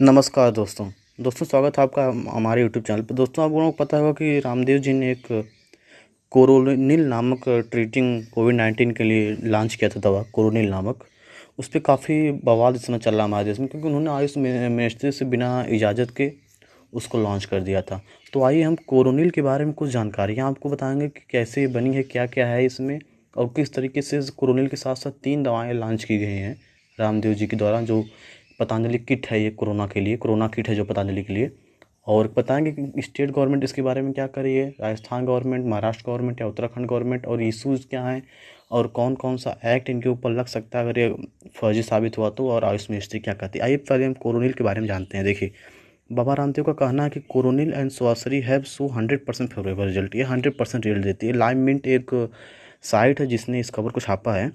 नमस्कार दोस्तों। स्वागत है आपका हमारे यूट्यूब चैनल पर। दोस्तों, आप लोगों को पता होगा कि रामदेव जी ने एक कोरोनिल नामक ट्रीटिंग कोविड-19 के लिए लॉन्च किया था दवा कोरोनिल नामक। उस पे काफ़ी बवाल इस समय चल रहा है हमारे देश में, क्योंकि उन्होंने आयुष मिनिस्ट्री से बिना इजाज़त के उसको लॉन्च कर दिया था। तो आइए हम कोरोनिल के बारे में कुछ जानकारियाँ आपको बताएंगे कि कैसे ये बनी है, क्या क्या है इसमें, और किस तरीके से इस कोरोनिल के साथ साथ 3 दवाएँ लॉन्च की गई हैं रामदेव जी के द्वारा। जो पतंजलि किट है, ये कोरोना के लिए कोरोना किट है जो पतंजलि के लिए। और बताएंगे कि स्टेट गवर्नमेंट इसके बारे में क्या कर रही है, राजस्थान गवर्नमेंट, महाराष्ट्र गवर्नमेंट या उत्तराखंड गवर्नमेंट, और इशूज़ क्या हैं और कौन कौन सा एक्ट इनके ऊपर लग सकता है अगर ये फर्जी साबित हुआ तो, और आयुष मिनिस्ट्री क्या कहती है। आइए पहले हम कोरोनिल के बारे में जानते हैं। देखिए, बाबा रामदेव का कहना है कि Coronil and Swasari have so 100% favourable result. ये 100% रिजल्ट देती है। लाइव मिंट एक साइट है जिसने इस खबर को छापा है,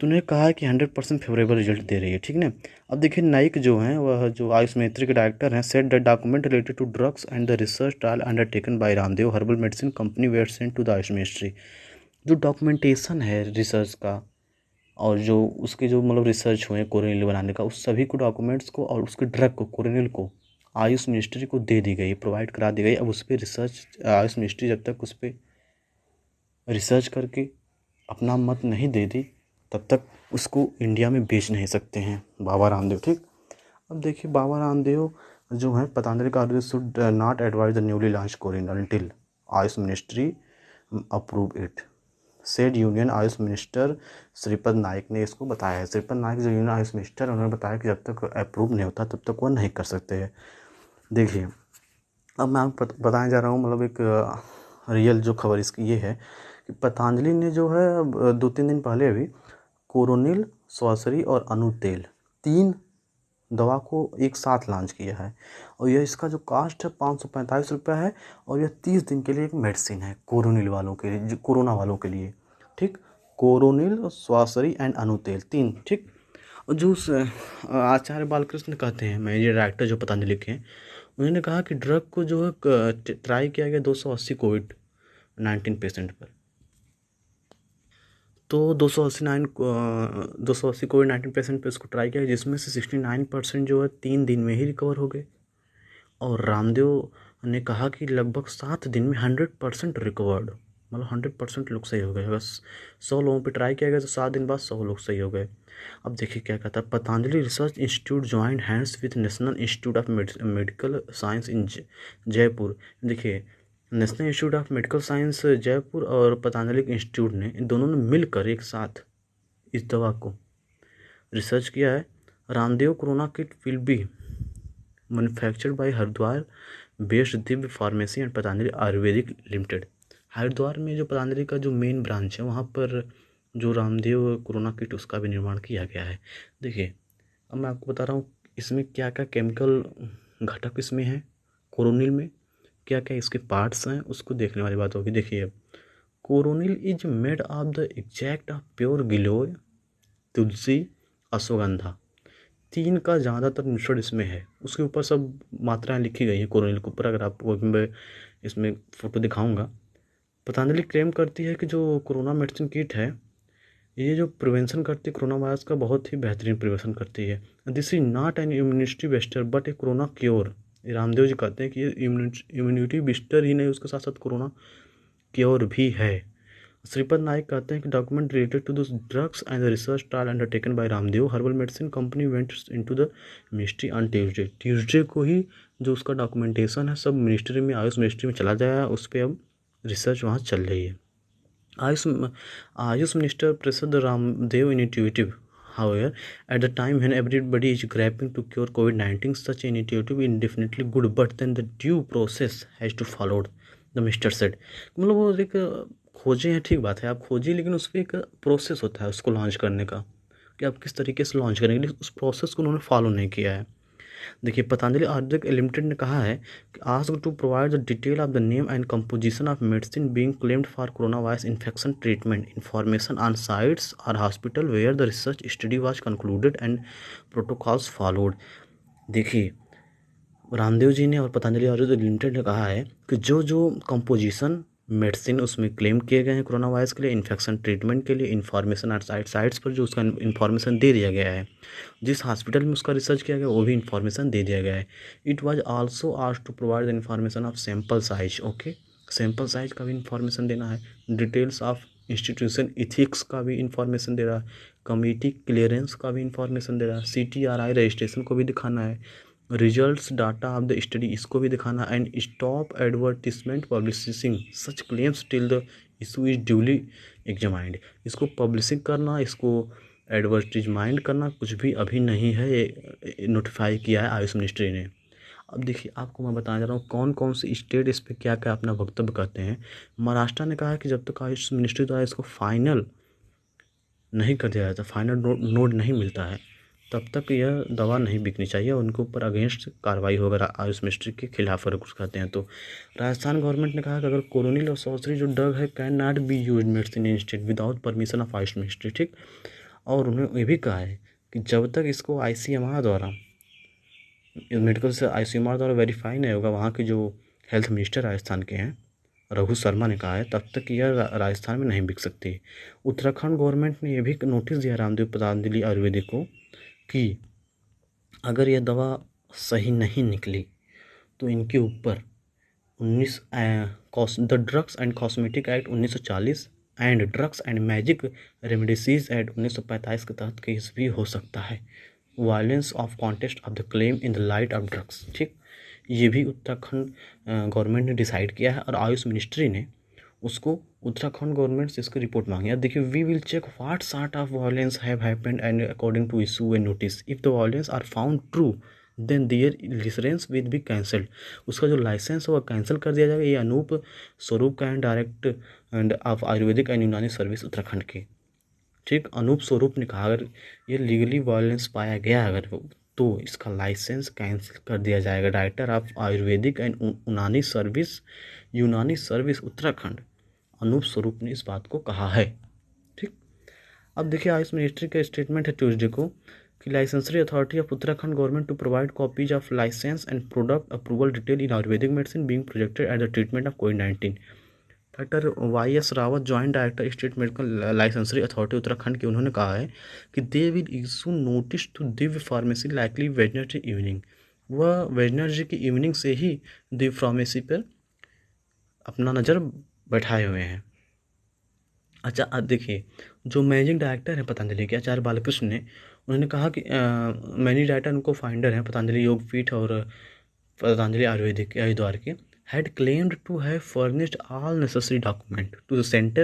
तो उन्होंने कहा है कि 100% फेवरेबल रिजल्ट दे रही है। ठीक ना। अब देखिए, नाइक जो हैं, वह जो आयुष मिनिस्ट्री के डायरेक्टर हैं, said the document related to drugs and the research trial undertaken by Ramdev herbal medicine company were sent to the Ayush ministry. जो डॉक्यूमेंटेशन है रिसर्च का, और जो उसके जो मतलब रिसर्च हुए कोरोनिल बनाने का, उस सभी को डॉक्यूमेंट्स को और उसके ड्रग को कोरोनिल को आयुष मिनिस्ट्री को दे दी गई, प्रोवाइड करा दी गई। अब उस पर रिसर्च आयुष मिनिस्ट्री जब तक उस पर रिसर्च करके अपना मत नहीं दे दी, तब तक उसको इंडिया में बेच नहीं सकते हैं बाबा रामदेव। ठीक। अब देखिए, बाबा रामदेव जो है पतंजलि का should not advise the newly launch कोरिन until Ayush ministry approve it, said union Ayush minister Shripad Naik ने इसको बताया है। श्रीपद नाइक जो यूनियन आयुष मिनिस्टर, उन्होंने बताया कि जब तक अप्रूव नहीं होता तब तक वह नहीं कर सकते हैं। देखिए, अब मैं आपको बताने जा रहा हूँ, मतलब एक रियल जो खबर इसकी ये है कि पतंजलि ने जो है 2-3 दिन पहले अभी कोरोनिल, स्वासरी और अनु तेल, 3 दवा को एक साथ लॉन्च किया है। और यह इसका जो कास्ट है 545 रुपये है, और यह 30 दिन के लिए एक मेडिसिन है कोरोनिल वालों के लिए, जो कोरोना वालों के लिए। ठीक। कोरोनिल, स्वासरी एंड अनु तेल 3। ठीक। और जो आचार्य बालकृष्ण कहते हैं, मैनेजर डायरेक्टर जो पतंजलि के हैं, उन्होंने कहा कि ड्रग को जो है ट्राई किया गया 280 कोविड-19 पेशेंट पर। तो 280 कोविड-19 पेशेंट पे इसको ट्राई किया, जिसमें से 69% जो है 3 दिन में ही रिकवर हो गए। और रामदेव ने कहा कि लगभग 7 दिन में 100% रिकवर्ड, मतलब 100% लोग सही हो गए। बस 100 लोगों पे ट्राई किया गया तो 7 दिन बाद 100 लोग सही हो गए। अब देखिए क्या कहता है, Patanjali research institute joint hands with national institute of medical science in Jaipur. देखिए, national institute of medical science Jaipur और पतंजलि इंस्टीट्यूट ने, इन दोनों ने मिलकर एक साथ इस दवा को रिसर्च किया है। Ramdev corona kit will be manufactured by Haridwar based Divya pharmacy and Patanjali ayurvedic limited. Haridwar में जो पतंजलि का जो मेन ब्रांच है, वहाँ पर जो रामदेव कोरोना किट उसका भी निर्माण किया गया है। देखिए, अब मैं आपको बता रहा हूँ इसमें क्या क्या केमिकल घटक इसमें है, कोरोनिल में क्या क्या इसके पार्ट्स हैं, उसको देखने वाली बात होगी। देखिए, Coronil is made of the exact of pure giloy, tulsi, ashwagandha. 3 का ज़्यादातर मिश्रण इसमें है। उसके ऊपर सब मात्राएं लिखी गई हैं कोरोनिल के ऊपर, अगर आपको मैं इसमें फ़ोटो दिखाऊंगा। पतंजलि क्लेम करती है कि जो कोरोना मेडिसिन किट है, ये जो प्रिवेंशन करती है कोरोना वायरस का, बहुत ही बेहतरीन प्रिवेंशन करती है। This is not an immunity buster but a corona cure. Ramdev ji कहते हैं कि ये इम्यूनिटी बस्टर ही नहीं, उसके साथ साथ कोरोना क्योर भी है। श्रीपद नाइक कहते हैं कि document related to this drugs and the research trial undertaken by Ramdev herbal medicine company went into the ministry on Tuesday को ही जो उसका डॉक्यूमेंटेशन है सब मिनिस्ट्री में, आयुष मिनिस्ट्री में चला जाएगा। उस पर अब रिसर्च वहाँ चल रही है। Ayush Ayush minister Prasad Ramdev initiative. However, at the time when everybody is grappling to cure COVID-19, such an initiative is definitely good, but then the due process has to follow, the minister said. मतलब वो एक खोजे हैं, ठीक बात है, आप खोजिए, लेकिन उस पर एक प्रोसेस होता है उसको लॉन्च करने का, कि आप किस तरीके से लॉन्च करेंगे, लेकिन उस प्रोसेस को उन्होंने फॉलो नहीं किया है। देखिए, पतंजलि आयुर्वेदिक लिमिटेड ने कहा है कि ask to provide the detail of the name and composition of medicine being claimed for corona virus infection treatment, information on sites और hospital where the research study was concluded and protocols followed. देखिए, रामदेव जी ने और Patanjali ayurvedic limited ने कहा है कि जो जो कंपोजिशन मेडिसिन उसमें क्लेम किए गए हैं कोरोना वायरस के लिए, इन्फेक्शन ट्रीटमेंट के लिए, इन्फॉर्मेशन और साइट्स पर जो उसका इन्फॉर्मेशन दे दिया गया है, जिस हॉस्पिटल में उसका रिसर्च किया गया वो भी इन्फॉर्मेशन दे दिया गया है। It was also asked to provide the information of sample size. Okay, sample size का भी इन्फॉर्मेशन देना है, डिटेल्स ऑफ इंस्टीट्यूशन इथिक्स का भी इन्फॉर्मेशन दे रहा है, कमिटी क्लियरेंस का भी इन्फॉर्मेशन दे रहा है, CTRI रजिस्ट्रेशन को भी दिखाना है, results data of the study इसको भी दिखाना, and stop advertisement publishing such claims till the issue is duly examined. इसको पब्लिशिंग करना, इसको एडवर्टीजमेंट करना कुछ भी अभी नहीं है, ये नोटिफाई किया है आयुष मिनिस्ट्री ने। अब देखिए, आपको मैं बताना चाह रहा हूँ कौन कौन से स्टेट इस पर क्या क्या अपना वक्तव्य करते हैं। महाराष्ट्र ने कहा है कि जब तक आयुष मिनिस्ट्री द्वारा इसको फाइनल नहीं कर दिया जाता, फाइनल नोट नहीं मिलता है, तब तक यह दवा नहीं बिकनी चाहिए, उनके ऊपर अगेंस्ट कार्रवाई होगा आयुष मिनिस्ट्री के खिलाफ अगर कुछ करते हैं तो। राजस्थान गवर्नमेंट ने कहा कि अगर कोरोनिल और सॉर्सरी जो ड्रग है can not be use medicine in state without permission of Ayush ministry. ठीक, और उन्होंने ये भी कहा है कि जब तक इसको ICMR द्वारा, मेडिकल से ICMR द्वारा वेरीफाई नहीं होगा, वहाँ के जो हेल्थ मिनिस्टर राजस्थान के हैं रघु शर्मा ने कहा है, तब तक यह राजस्थान में नहीं बिक सकती। उत्तराखंड गवर्नमेंट ने यह भी नोटिस दिया रामदेव पतंजलि आयुर्वेदिक को कि अगर यह दवा सही नहीं निकली तो इनके ऊपर 19 the drugs and cosmetic act 1940 and drugs and magic remedies act 1945 के तहत केस भी हो सकता है, violence of contest of the claim in the light of drugs. ठीक, ये भी उत्तराखंड गवर्नमेंट ने डिसाइड किया है और आयुष मिनिस्ट्री ने उसको उत्तराखंड गवर्नमेंट से इसकी रिपोर्ट मांगी। अब देखिए, we will check what sort of violence have happened and according to issue a notice if the violence are found true then their license will be cancelled. उसका जो लाइसेंस है वह कैंसिल कर दिया जाएगा। ये अनूप स्वरूप का है, direct end of Ayurvedic and यूनानी सर्विस उत्तराखंड के। ठीक, अनूप स्वरूप ने कहा अगर ये लीगली वायलेंस पाया गया अगर तो इसका लाइसेंस कैंसिल कर दिया जाएगा। डायरेक्टर ऑफ आयुर्वेदिक एंड यूनानी सर्विस उत्तराखंड अनूप स्वरूप ने इस बात को कहा है। ठीक, अब देखिए आयुष मिनिस्ट्री का स्टेटमेंट है ट्यूसडे को कि licensory authority of Uttarakhand government to provide copies of license and product approval detail in ayurvedic medicine being projected at the treatment of कोविड-19। Doctor YS Rawat joint director state medical licensory authority Uttarakhand के, उन्होंने कहा है कि they will issue notice to Divya pharmacy likely Wednesday evening. वह Wednesday की evening से ही दिव्य फार्मेसी पर अपना नज़र बैठाए हुए हैं। अच्छा, अब देखिए, जो मैनेजिंग डायरेक्टर हैं पतंजलि के आचार्य बालकृष्ण ने, उन्होंने कहा कि मैनेजिंग डायरेक्टर उनको फाउंडर हैं पतंजलि योगपीठ और पतंजलि आयुर्वेदिक हरिद्वार के, had claimed to have furnished all necessary document to the center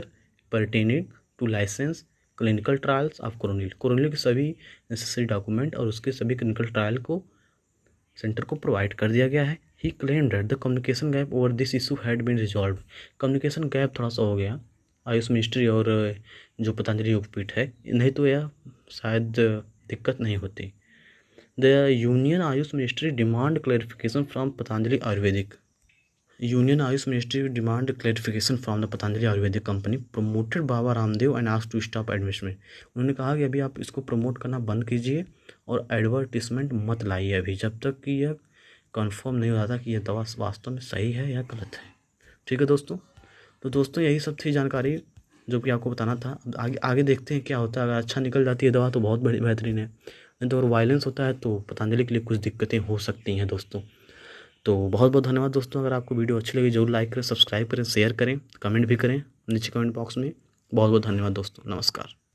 pertaining to license clinical trials of Coronil के सभी नेसेसरी डॉक्यूमेंट और उसके सभी क्लिनिकल ट्रायल को सेंटर को प्रोवाइड कर दिया गया है। He claimed that the communication gap over this issue had been resolve. Communication gap थोड़ा सा हो गया आयुष मिनिस्ट्री और जो पतंजलि योगपीठ है, नहीं तो यह शायद दिक्कत नहीं होती। The union Ayush ministry demand clarification from Patanjali Ayurvedic. Union Ayush ministry demand clarification from the Patanjali Ayurvedic company promoted Baba Ramdev and asked to stop advertisement. उन्होंने कहा कि अभी आप इसको प्रमोट करना बंद कीजिए और एडवर्टिजमेंट मत लाइए अभी, जब तक कि यह कंफर्म नहीं हो जाता कि यह दवा वास्तव में सही है या गलत है। ठीक है दोस्तों, तो दोस्तों यही सब थी जानकारी जो कि आपको बताना था। अब आगे देखते हैं क्या होता है। अगर अच्छा निकल जाती है दवा तो बहुत बेहतरीन है, नहीं तो अगर वायलेंस होता है तो पतंजलि के लिए कुछ दिक्कतें हो सकती हैं दोस्तों। तो बहुत बहुत धन्यवाद दोस्तों। अगर आपको वीडियो अच्छी लगी जरूर लाइक करें, सब्सक्राइब करें, शेयर करें, कमेंट भी करें नीचे कमेंट बॉक्स में। बहुत बहुत धन्यवाद दोस्तों, नमस्कार।